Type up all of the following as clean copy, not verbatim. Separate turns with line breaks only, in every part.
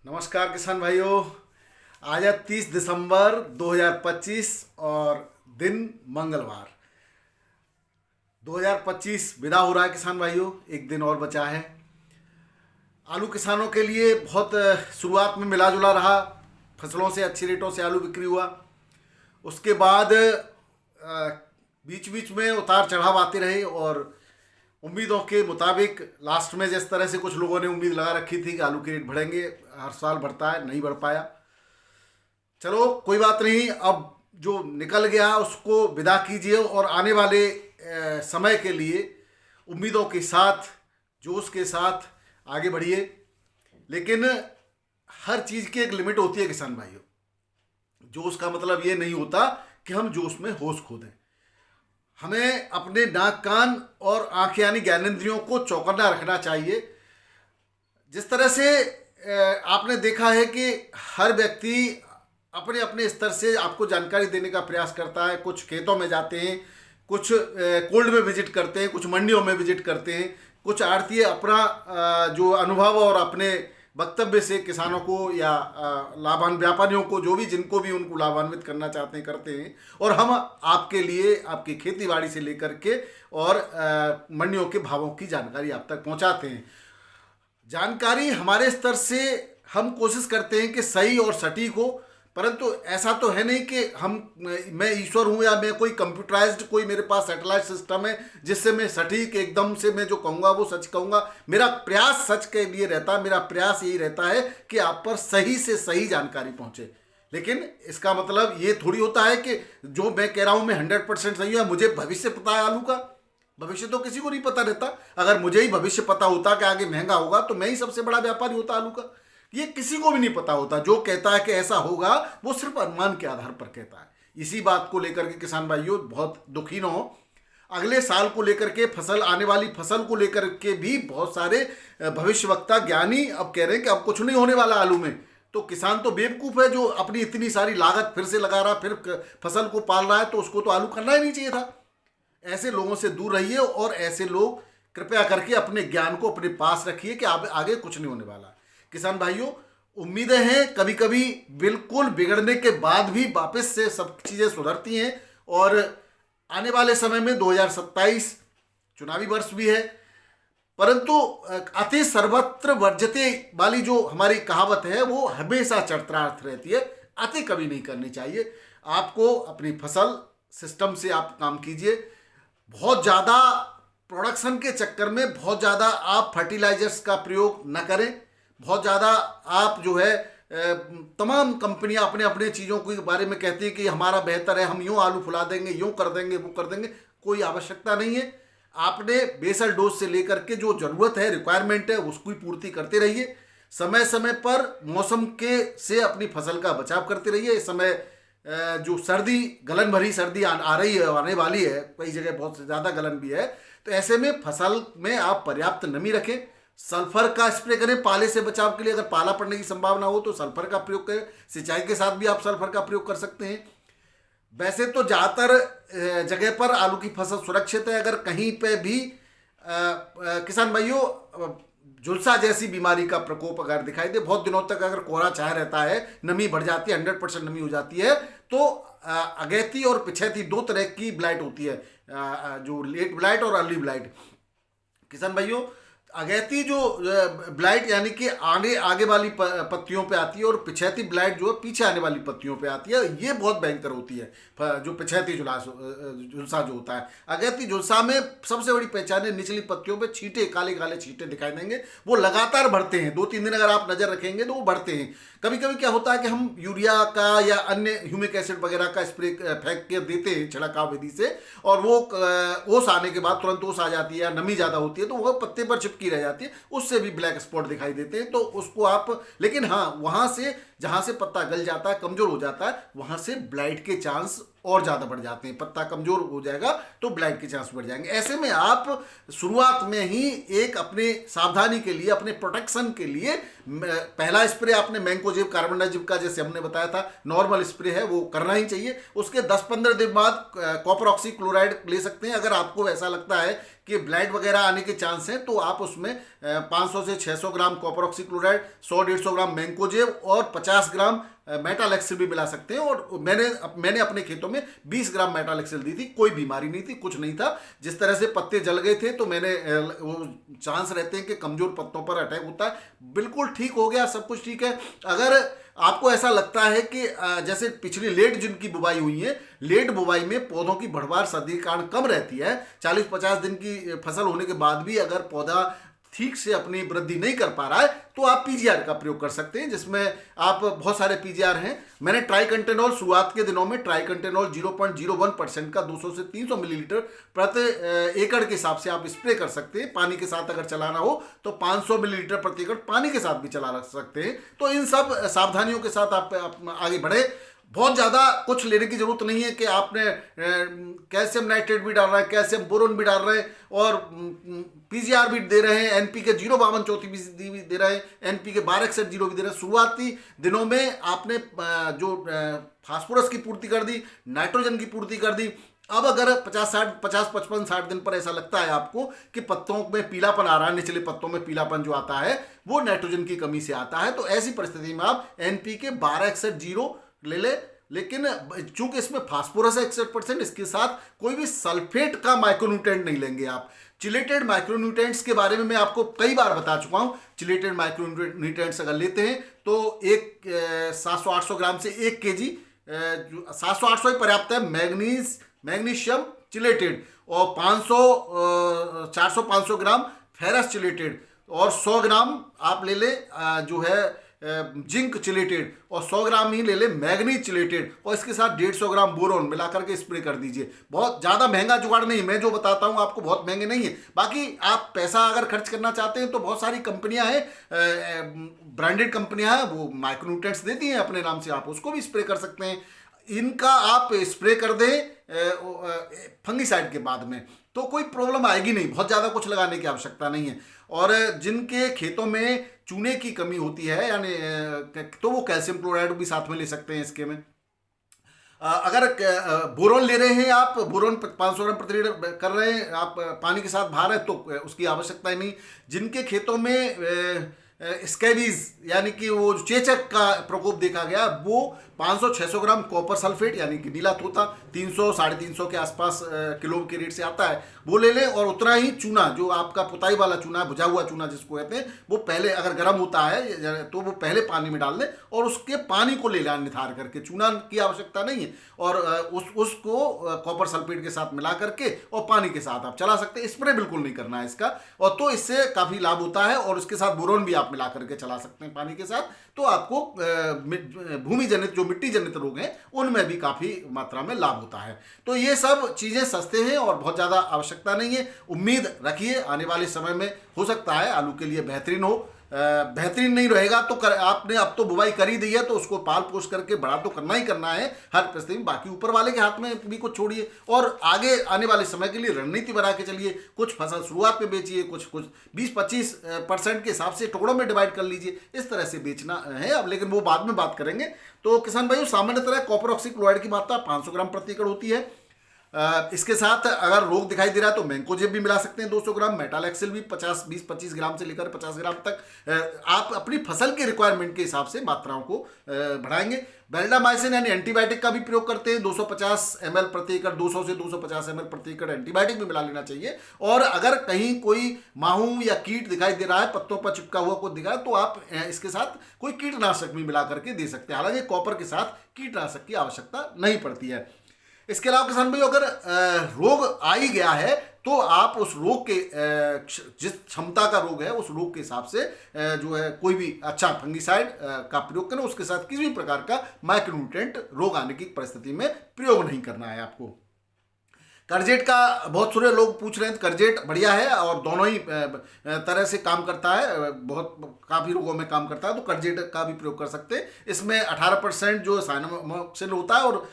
नमस्कार किसान भाइयों। आज है 30 दिसंबर 2025 और दिन मंगलवार। 2025 विदा हो रहा है किसान भाइयों, एक दिन और बचा है। आलू किसानों के लिए बहुत शुरुआत में मिला जुला रहा, फसलों से अच्छी रेटों से आलू बिक्री हुआ। उसके बाद बीच बीच में उतार चढ़ाव आते रहे और उम्मीदों के मुताबिक लास्ट में जिस तरह से कुछ लोगों ने उम्मीद लगा रखी थी कि आलू के रेट बढ़ेंगे, हर साल बढ़ता है, नहीं बढ़ पाया। चलो कोई बात नहीं, अब जो निकल गया उसको विदा कीजिए और आने वाले समय के लिए उम्मीदों के साथ, जोश के साथ आगे बढ़िए। लेकिन हर चीज़ की एक लिमिट होती है किसान भाइयों। जोश का मतलब ये नहीं होता कि हम जोश में होश खो दें। हमें अपने नाक कान और आंख यानी ज्ञानेंद्रियों को चौकन्ना रखना चाहिए। जिस तरह से आपने देखा है कि हर व्यक्ति अपने अपने स्तर से आपको जानकारी देने का प्रयास करता है। कुछ खेतों में जाते हैं, कुछ कोल्ड में विजिट करते हैं, कुछ मंडियों में विजिट करते हैं, कुछ आड़तीय अपना जो अनुभव और अपने वक्तव्य से किसानों को या लाभान्वित व्यापारियों को, जो भी जिनको भी उनको लाभान्वित करना चाहते हैं, करते हैं। और हम आपके लिए आपकी खेती बाड़ी से लेकर के और मंडियों के भावों की जानकारी आप तक पहुंचाते हैं। जानकारी हमारे स्तर से हम कोशिश करते हैं कि सही और सटीक हो, परंतु ऐसा तो है नहीं कि मैं ईश्वर हूं या मैं कोई कंप्यूटराइज्ड, कोई मेरे पास सैटेलाइट सिस्टम है जिससे मैं सटीक एकदम से मैं जो कहूँगा वो सच कहूँगा। मेरा प्रयास सच के लिए रहता है। मेरा प्रयास यही रहता है कि आप पर सही से सही जानकारी पहुँचे। लेकिन इसका मतलब ये थोड़ी होता है कि जो मैं कह रहा हूँ मैं 100% सही हूँ। मुझे भविष्य पता है आलू का, भविष्य तो किसी को नहीं पता रहता। अगर मुझे ही भविष्य पता होता कि आगे महंगा होगा तो मैं ही सबसे बड़ा व्यापारी होता आलू का। ये किसी को भी नहीं पता होता। जो कहता है कि ऐसा होगा वो सिर्फ अनुमान के आधार पर कहता है। इसी बात को लेकर के किसान भाइयों बहुत दुखी न हो। अगले साल को लेकर के, फसल आने वाली फसल को लेकर के भी बहुत सारे भविष्यवक्ता ज्ञानी अब कह रहे हैं कि अब कुछ नहीं होने वाला आलू में। तो किसान तो बेवकूफ़ है जो अपनी इतनी सारी लागत फिर से लगा रहा, फिर फसल को पाल रहा है। तो उसको तो आलू करना ही नहीं चाहिए था। ऐसे लोगों से दूर रहिए और ऐसे लोग कृपया करके अपने ज्ञान को अपने पास रखिए कि आगे कुछ नहीं होने वाला। किसान भाइयों, उम्मीदें हैं कभी कभी बिल्कुल बिगड़ने के बाद भी वापस से सब चीज़ें सुधरती हैं। और आने वाले समय में 2027 चुनावी वर्ष भी है, परंतु अति सर्वत्र वर्जते वाली जो हमारी कहावत है वो हमेशा चरितार्थ रहती है। अति कभी नहीं करनी चाहिए। आपको अपनी फसल सिस्टम से आप काम कीजिए। बहुत ज़्यादा प्रोडक्शन के चक्कर में बहुत ज़्यादा आप फर्टिलाइजर्स का प्रयोग न करें। बहुत ज़्यादा आप जो है तमाम कंपनियां अपने अपने चीज़ों के बारे में कहती हैं कि हमारा बेहतर है, हम यूँ आलू फुला देंगे, यूँ कर देंगे, वो कर देंगे। कोई आवश्यकता नहीं है। आपने बेसल डोज से लेकर के जो ज़रूरत है, रिक्वायरमेंट है, उसकी पूर्ति करते रहिए। समय समय पर मौसम के से अपनी फसल का बचाव करते रहिए। इस समय जो सर्दी, गलन भरी सर्दी आ रही है, आने वाली है, कई जगह बहुत ज़्यादा गलन भी है। तो ऐसे में फसल में आप पर्याप्त नमी रखें। सल्फर का स्प्रे करें पाले से बचाव के लिए। अगर पाला पड़ने की संभावना हो तो सल्फर का प्रयोग करें। सिंचाई के साथ भी आप सल्फर का प्रयोग कर सकते हैं। वैसे तो ज़्यादातर जगह पर आलू की फसल सुरक्षित है। अगर कहीं पे भी किसान भाइयों झुलसा जैसी बीमारी का प्रकोप अगर दिखाई दे, बहुत दिनों तक अगर कोहरा छाया रहता है, नमी बढ़ जाती है, 100% नमी हो जाती है, तो अगैती और पिछैती दो तरह की ब्लाइट होती है, जो लेट ब्लाइट और अर्ली ब्लाइट। किसान भाइयों, अगैती जो ब्लाइट यानी कि आगे वाली पत्तियों पे आती है और पिछैती ब्लाइट जो है पीछे आने वाली पत्तियों पे आती है। ये बहुत भयंकर होती है। जो पिछैती झुलसा जो होता है, अगैती झुलसा में सबसे बड़ी पहचान है निचली पत्तियों पे छींटे, काले काले छींटे दिखाई देंगे। वो लगातार बढ़ते हैं, 2-3 दिन अगर आप नज़र रखेंगे तो वो बढ़ते हैं। कभी कभी क्या होता है कि हम यूरिया का या अन्य ह्यूमिक एसिड वगैरह का स्प्रे फेंक के देते हैं छिड़काव विधि से, और वो ओस आने के बाद तुरंत ओस आ जाती है या नमी ज़्यादा होती है तो वो पत्ते पर चिपकी रह जाती है, उससे भी ब्लैक स्पॉट दिखाई देते हैं। तो उसको आप, लेकिन हाँ, वहाँ से जहाँ से पत्ता गल जाता है, कमज़ोर हो जाता है, वहाँ से ब्लाइट के चांस और ज़्यादा बढ़ जाते हैं। पत्ता कमज़ोर हो जाएगा तो ब्लाइट के चांस बढ़ जाएंगे। ऐसे में आप शुरुआत में ही एक अपने सावधानी के लिए, अपने प्रोटेक्शन के लिए पहला स्प्रे आपने मैंकोजेब कार्बनडाजिब का, जैसे हमने बताया था, नॉर्मल स्प्रे है, वो करना ही चाहिए। उसके 10-15 दिन बाद कॉपर ऑक्सीक्लोराइड ले सकते हैं। अगर आपको ऐसा लगता है कि ब्लाइट वगैरह आने के चांस हैं तो आप उसमें 500 से 600 ग्राम कॉपर ऑक्सीक्लोराइड, 100-150 ग्राम मैंकोजेब और 50 ग्राम मेटालेक्सिल भी मिला सकते हैं। और मैंने अपने खेतों में 20 ग्राम मेटालेक्सिल दी थी। कोई बीमारी नहीं थी, कुछ नहीं था। जिस तरह से पत्ते जल गए थे तो मैंने वो चांस रहते हैं कि कमजोर पत्तों पर अटैक होता है, बिल्कुल ठीक हो गया, सब कुछ ठीक है। अगर आपको ऐसा लगता है कि जैसे पिछली लेट जिनकी बुवाई हुई है, लेट बुवाई में पौधों की बढ़वार सर्दी के कारण कम रहती है, 40-50 दिन की फसल होने के बाद भी अगर पौधा ठीक से अपनी वृद्धि नहीं कर पा रहा है तो आप पीजीआर का प्रयोग कर सकते हैं, जिसमें आप बहुत सारे पीजीआर हैं। मैंने ट्राइकंटेनॉल शुरुआत के दिनों में ट्राइकंटेनॉल 0.01% का 200 से 300 मिलीलीटर प्रति एकड़ के हिसाब से आप स्प्रे कर सकते हैं। पानी के साथ अगर चलाना हो तो 500 मिलीलीटर प्रति एकड़ पानी के साथ भी चला सकते हैं। तो इन सब सावधानियों के साथ आप आगे बढ़े। बहुत ज़्यादा कुछ लेने की जरूरत नहीं है कि आपने कैल्शियम नाइट्रेट भी डाल रहा है, कैल्शियम बोरोन भी डाल रहे हैं और पीजीआर भी दे रहे हैं, एनपीके 0.52% भी दे रहे हैं, एनपीके 1261 भी दे रहे हैं। शुरुआती दिनों में आपने जो फास्फोरस की पूर्ति कर दी, नाइट्रोजन की पूर्ति कर दी। अब अगर 50-55-60 दिन पर ऐसा लगता है आपको कि पत्तों में पीलापन आ रहा है, निचले पत्तों में पीलापन जो आता है वो नाइट्रोजन की कमी से आता है, तो ऐसी परिस्थिति में आप एनपीके 1261 ले लेकिन चूंकि इसमें फास्फोरस है 61%, इसके साथ कोई भी सल्फेट का माइक्रोन्यूट्रेंट नहीं लेंगे आप। चिलेटेड माइक्रोन्यूट्रेंट्स के बारे में मैं आपको कई बार बता चुका हूं। चिलेटेड माइक्रोन्यूट्रेंट्स अगर लेते हैं तो 700-800 ग्राम से 1 kg, 700-800 ही पर्याप्त है, मैग्नीशियम चिलेटेड, और 400-500 ग्राम फेरस चिलेटेड, और 100 ग्राम आप ले ले जो है जिंक चिलेटेड, और 100 ग्राम ही ले ले मैग्नीज चिलेटेड, और इसके साथ 150 ग्राम बोरोन मिलाकर के स्प्रे कर दीजिए। बहुत ज़्यादा महंगा जुगाड़ नहीं, मैं जो बताता हूँ आपको बहुत महंगे नहीं है। बाकी आप पैसा अगर खर्च करना चाहते हैं तो बहुत सारी कंपनियां हैं, ब्रांडेड कंपनियां हैं, वो माइक्रोन्यूट्रेंट्स देती हैं अपने नाम से, आप उसको भी स्प्रे कर सकते हैं। इनका आप स्प्रे कर दें फंगिसाइड के बाद में तो कोई प्रॉब्लम आएगी नहीं, बहुत ज़्यादा कुछ लगाने की आवश्यकता नहीं है। और जिनके खेतों में चूने की कमी होती है यानी तो वो कैल्शियम क्लोराइड भी साथ में ले सकते हैं इसके में। अगर बोरोन ले रहे हैं आप, बोरोन 500 ग्राम प्रति लीटर कर रहे हैं आप, पानी के साथ भा रहे हैं, तो उसकी आवश्यकता ही नहीं। जिनके खेतों में स्कैबीज यानी कि वो चेचक का प्रकोप देखा गया, वो 500-600 ग्राम कॉपर सल्फेट यानी कि नीला तोता 300-350 के आसपास किलो के रेट से आता है, वो ले लें। और उतना ही चूना, जो आपका पुताई वाला चूना है, भुजा हुआ चूना जिसको कहते हैं, वो पहले अगर गर्म होता है तो वो पहले पानी में डाल दें और उसके पानी को ले लें निथार करके, चूना की आवश्यकता नहीं है। और उसको कॉपर सल्फेट के साथ मिला करके और पानी के साथ आप चला सकते हैं, स्प्रे बिल्कुल नहीं करना है इसका। और तो इससे काफ़ी लाभ होता है। और उसके साथ बोरोन भी आप मिला करके चला सकते हैं पानी के साथ, तो आपको भूमि जनित जो मिट्टी जनित रोग हैं उनमें भी काफ़ी मात्रा में लाभ होता है। तो ये सब चीज़ें सस्ते हैं और बहुत ज़्यादा आवश्यकता नहीं है। उम्मीद रखिए आने वाले समय में हो सकता है आलू के लिए बेहतरीन हो। बेहतरीन नहीं रहेगा तो आपने अब तो बुवाई कर ही दी है तो उसको पाल पोष करके बड़ा तो करना ही करना है हर परिस्थिति में। बाकी ऊपर वाले के हाथ में भी कुछ छोड़िए और आगे आने वाले समय के लिए रणनीति बना के चलिए। कुछ फसल शुरुआत में बेचिए, कुछ 20-25% के हिसाब से टुकड़ों में डिवाइड कर लीजिए, इस तरह से बेचना है अब, लेकिन वो बाद में बात करेंगे। तो किसान भाइयों, सामान्यतः कॉपर ऑक्सीक्लोराइड की मात्रा 500 ग्राम प्रति एकड़ होती है। इसके साथ अगर रोग दिखाई दे रहा है तो मैंकोजेब भी मिला सकते हैं 200 ग्राम, मेटालेक्सिल भी 20-25 ग्राम से लेकर 50 ग्राम तक। आप अपनी फसल के रिक्वायरमेंट के हिसाब से मात्राओं को बढ़ाएंगे। बेल्डामाइसिन यानी एंटीबायोटिक का भी प्रयोग करते हैं 250 ml प्रति एकड़, 200 से 250 ml प्रति एकड़ एंटीबायोटिक भी मिला लेना चाहिए। और अगर कहीं कोई माहू या कीट दिखाई दे रहा है, पत्तों पर चिपका हुआ कुछ दिखा तो आप इसके साथ कोई कीटनाशक भी मिला करके दे सकते हैं। हालांकि कॉपर के साथ कीटनाशक की आवश्यकता नहीं पड़ती है। इसके अलावा किसान भाई, अगर रोग आ ही गया है तो आप उस रोग के जिस क्षमता का रोग है उस रोग के हिसाब से जो है कोई भी अच्छा फंगिसाइड का प्रयोग करें। उसके साथ किसी भी प्रकार का माइक्रोन्यूट्रेंट रोग आने की परिस्थिति में प्रयोग नहीं करना है आपको। करजेट का बहुत सारे लोग पूछ रहे हैं, करजेट बढ़िया है और दोनों ही तरह से काम करता है, बहुत काफ़ी रोगों में काम करता है, तो करजेट का भी प्रयोग कर सकते हैं। इसमें 18% जो साइनोमोक्सिल होता है और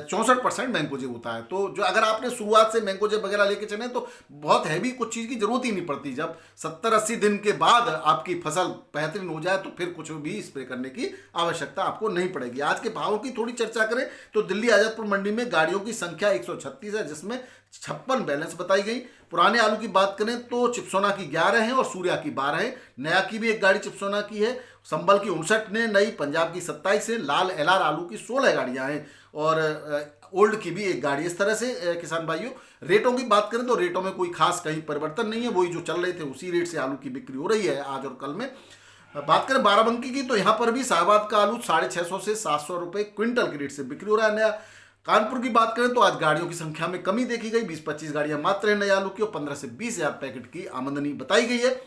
64% मैंकोजेब होता है। तो जो अगर आपने शुरुआत से मैंकोजेब वगैरह लेके चले तो बहुत हैवी कुछ चीज़ की जरूरत ही नहीं पड़ती। जब 70-80 दिन के बाद आपकी फसल बेहतरीन हो जाए तो फिर कुछ भी स्प्रे करने की आवश्यकता आपको नहीं पड़ेगी। आज के भावों की थोड़ी चर्चा करें तो दिल्ली आजादपुर मंडी में गाड़ियों की संख्या 136 है, जिसमें 56 बैलेंस बताई गई। पुराने आलू की बात करें तो चिप्सोना की 11 है और सूर्या की 12 है। नया की भी एक गाड़ी चिप्सोना की है, संबल की 59 ने, नई पंजाब की 27 है, लाल एलआर आलू की 16 गाड़ियां हैं और ओल्ड की भी एक गाड़ी। इस तरह से किसान भाइयों रेटों की बात करें तो रेटों में कोई खास कहीं परिवर्तन नहीं है, वही जो चल रहे थे उसी रेट से आलू की बिक्री हो रही है आज और कल में। बात करें बाराबंकी की तो यहाँ पर भी शाहबाद का आलू 650 से 700 रुपये क्विंटल के रेट से बिक्री हो रहा है। नया कानपुर की बात करें तो आज गाड़ियों की संख्या में कमी देखी गई, 20-25 गाड़ियां मात्र है नए आलू की और 15 से 20 हजार पैकेट की आमदनी बताई गई है।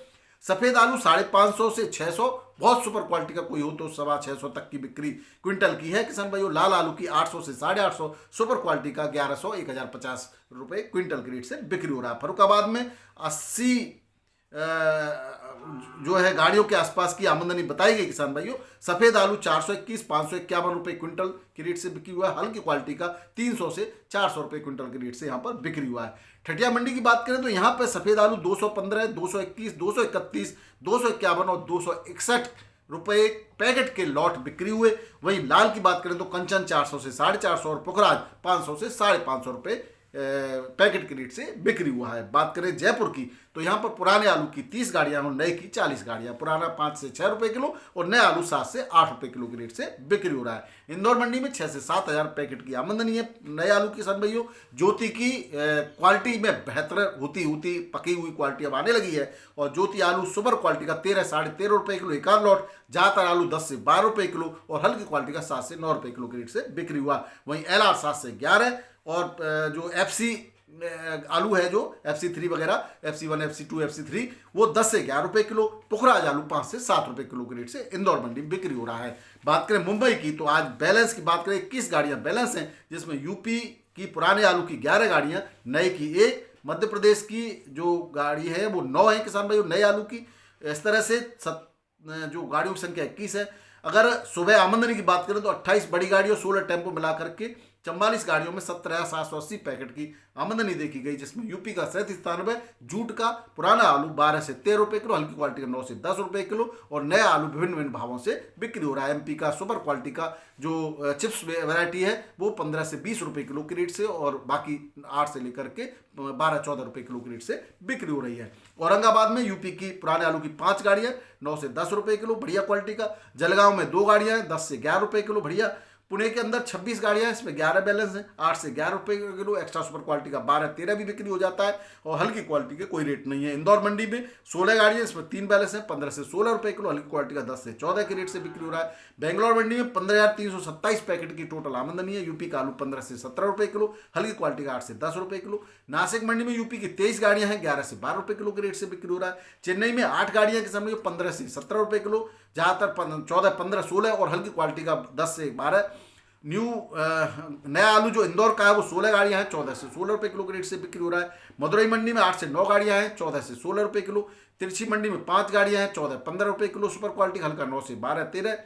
सफेद आलू 550 से 600, बहुत सुपर क्वालिटी का कोई हो तो 650 तक की बिक्री क्विंटल की है किसान भाइयों। लाल आलू की 800 से 850, सुपर क्वालिटी का 1100-1050 रुपये क्विंटल के रेट से बिक्री हो रहा है। फरुखाबाद में 80 जो है गाड़ियों के आसपास की आमदनी बताई गई किसान भाइयों। सफेद आलू 421-551 रुपये क्विंटल के रेट से बिक्री हुआ है। हल्की क्वालिटी का 300 से 400 रुपये क्विंटल के रेट से यहाँ पर बिक्री हुआ है। ठटिया मंडी की बात करें तो यहाँ पर सफेद आलू 215, 221, 231, 251 और 261 रुपये पैकेट के लॉट बिक्री हुए। वहीं लाल की बात करें तो कंचन 400 से 450 और पुखराज 500 से 550 रुपये पैकेट के रेट से बिक्री हुआ है। बात करें जयपुर की तो यहाँ पर पुराने आलू की 30 गाड़ियां और नए की 40 गाड़ियां। पुराना 5 से 6 रुपये किलो और नए आलू 7 से 8 रुपये किलो के रेट से बिक्री हो रहा है। इंदौर मंडी में 6 से 7 हजार पैकेट की आमदनी है नए आलू की किसान भाइयों। ज्योति की क्वालिटी में बेहतर होती पकी हुई क्वालिटी अब आने लगी है और ज्योति आलू सुपर क्वालिटी का 13-13.5 रुपये किलो एक आध लॉट, ज़्यादातर आलू 10 से 12 रुपये किलो और हल्की क्वालिटी का 7 से 9 रुपये किलो के रेट से बिक्री हुआ। वहीं LR 7 से 11 और जो FC आलू है, जो FC3 वगैरह, FC1, FC2, FC3 वो 10 से 11 रुपये किलो। पुखराज आलू 5 से 7 रुपये किलो के रेट से इंदौर मंडी में बिक्री हो रहा है। बात करें मुंबई की तो आज बैलेंस की बात करें 21 गाड़ियां बैलेंस हैं, जिसमें यूपी की पुराने आलू की 11 गाड़ियां, नए की 1, मध्य प्रदेश की जो गाड़ी है वो 9 है किसान भाई नए आलू की। इस तरह से जो गाड़ियों की संख्या 21 है। अगर सुबह आमदनी की बात करें तो 28 बड़ी गाड़ी और 16 टेम्पो मिला करके 44 गाड़ियों में 17,780 पैकेट की आमदनी देखी गई, जिसमें यूपी का 97, जूट का पुराना आलू 12 से 13 रुपये किलो, हल्की क्वालिटी का 9 से 10 रुपये किलो और नया आलू विभिन्न भावों से बिक्री हो रहा है। MP का सुपर क्वालिटी का जो चिप्स वैरायटी है वो 15 से 20 रुपये किलो के रेट से और बाकी 8 से लेकर के 12-14 रुपये किलो के रेट से बिक्री हो रही है। औरंगाबाद में यूपी की पुराने आलू की 5 गाड़ियाँ 9 से 10 रुपये किलो बढ़िया क्वालिटी का। जलगांव में 2 गाड़ियाँ 10 से 11 रुपये किलो बढ़िया। पुणे के अंदर 26 गाड़ियां, इसमें 11 बैलेंस हैं, 8 से 11 रुपये किलो। एक्स्ट्रा सुपर क्वालिटी का 12-13 भी बिक्री हो जाता है और हल्की क्वालिटी के कोई रेट नहीं है। इंदौर मंडी में 16 गाड़ियां, इसमें 3 बैलेंस हैं, 15 से 16 रुपये किलो, हल्की क्वालिटी का 10 से 14 के रेट से बिक्री हो रहा है। बेंगलोर मंडी में 15,327 पैकेट की टोटल आमदनी है। यूपी का आलू 15 से 17 रुपये किलो, हल्की क्वालिटी का 8 से 10 रुपये किलो। नासिक मंडी में यूपी की 23 गाड़ियां हैं, 11 से 12 रुपये किलो के रेट से बिक्री हो रहा है। चेन्नई में 8 गाड़ियां के समय 15 से 17 रुपये किलो, ज़्यादातर 14, 15, 16 और हल्की क्वालिटी का 10 से 12। नया आलू जो इंदौर का है वो 16 गाड़ियां हैं, 14 से 16 रुपये किलो के रेट से बिक्री हो रहा है। मदुरई मंडी में 8 से 9 गाड़ियां हैं, 14 से 16 रुपये किलो। तिरछी मंडी में 5 गाड़ियां हैं, 14-15 रुपये किलो सुपर क्वालिटी, हल्का 9 से 12-13।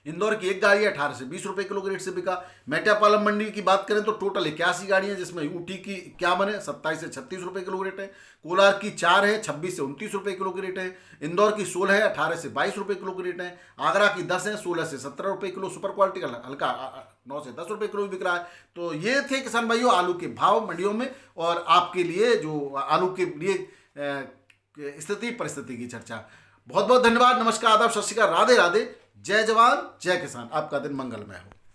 इंदौर की 1 गाड़ी है, 18 से 20 रुपये किलो के रेट से बिका। मेटापालम मंडी की बात करें तो टोटल 81 गाड़ियां, जिसमें ऊटी की 51 है, 27 से 36 रुपये किलो रेट है। कोलार की 4 है, 26 से 29 रुपये किलो के रेट है। इंदौर की 16 है, 18 से 22 रुपये किलो के रेट है। आगरा की 10 है, 16 से 17 रुपये किलो सुपर क्वालिटी का, हल्का 9 से 10 रुपये किलो भी बिक रहा है। तो ये थे किसान भाइयों आलू के भाव मंडियों में और आपके लिए जो आलू के लिए स्थिति परिस्थिति की चर्चा। बहुत बहुत धन्यवाद, नमस्कार, आदाब, सत श्री अकाल, राधे राधे, जय जवान जय किसान। आपका दिन मंगलमय हो।